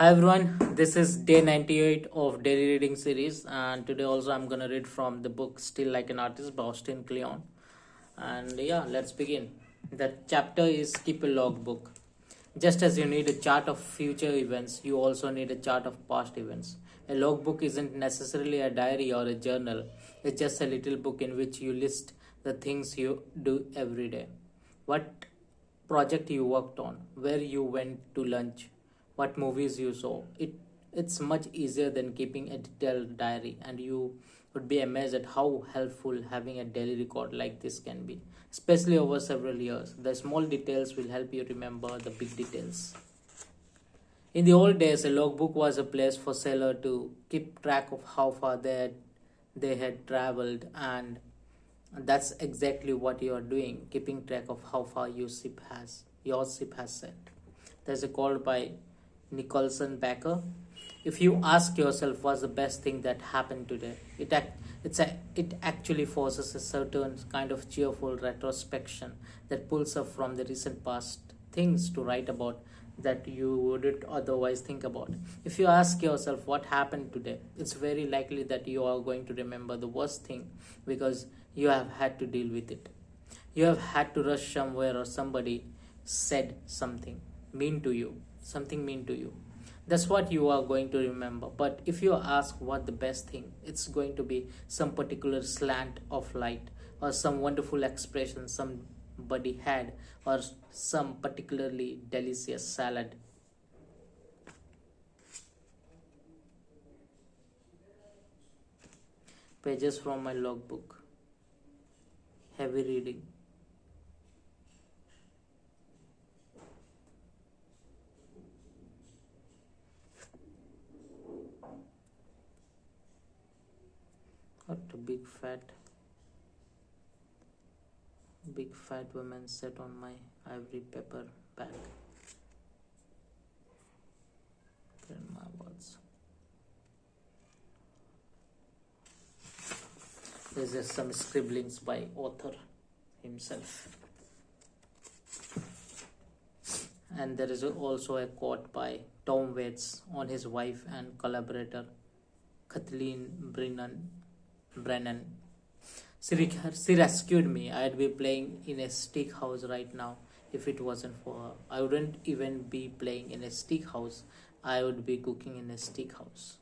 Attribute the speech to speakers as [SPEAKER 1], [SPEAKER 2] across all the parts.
[SPEAKER 1] Hi everyone, this is day 98 of daily reading series, and today also I'm gonna read from the book Still Like an Artist by Austin Kleon. And yeah, let's begin. The chapter is Keep a Logbook. Just as you need a chart of future events, you also need a chart of past events. A logbook isn't necessarily a diary or a journal, it's just a little book in which you list the things you do every day. What project you worked on, where you went to lunch, what movies you saw. It's much easier than keeping a detailed diary, and you would be amazed at how helpful having a daily record like this can be, especially over several years. The small details will help you remember the big details. In the old days, a logbook was a place for sailors to keep track of how far they had traveled, and that's exactly what you are doing, keeping track of how far your ship has sailed. There's a quote by Nicholson Baker. If you ask yourself what's the best thing that happened today, it actually forces a certain kind of cheerful retrospection that pulls up from the recent past things to write about that you wouldn't otherwise think about. If you ask yourself what happened today, it's very likely that you are going to remember the worst thing because you have had to deal with it. You have had to rush somewhere, or somebody said something mean to you. That's what you are going to remember. But if you ask what the best thing, it's going to be some particular slant of light, or some wonderful expression somebody had, or some particularly delicious salad. Pages from my logbook. Heavy reading. What a big fat woman sat on my ivory paper bag. Grandma was. There's just some scribblings by author himself. And there is also a quote by Tom Waits on his wife and collaborator Kathleen Brennan. She rescued me. I'd be playing in a steakhouse right now if it wasn't for her. I wouldn't even be playing in a steakhouse. I would be cooking in a steakhouse.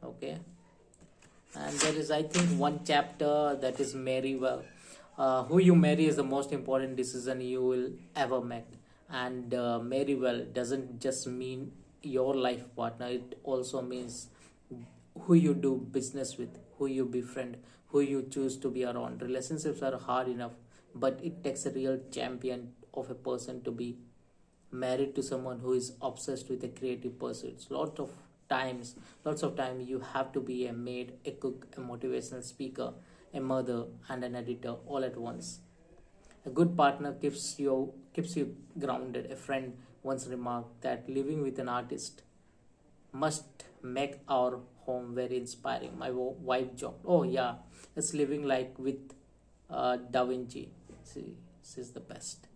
[SPEAKER 1] Okay. And there is, I think, one chapter that is marry well. Who you marry is the most important decision you will ever make. And marry well doesn't just mean your life partner, it also means who you do business with, who you befriend, who you choose to be around. Relationships are hard enough, but it takes a real champion of a person to be married to someone who is obsessed with a creative pursuits. Lots of time you have to be a maid, a cook, a motivational speaker, a mother, and an editor all at once. A good partner keeps you grounded. A friend once remarked that living with an artist must make our home very inspiring. My wife joked, "Oh yeah, it's living like with Da Vinci. She's the best."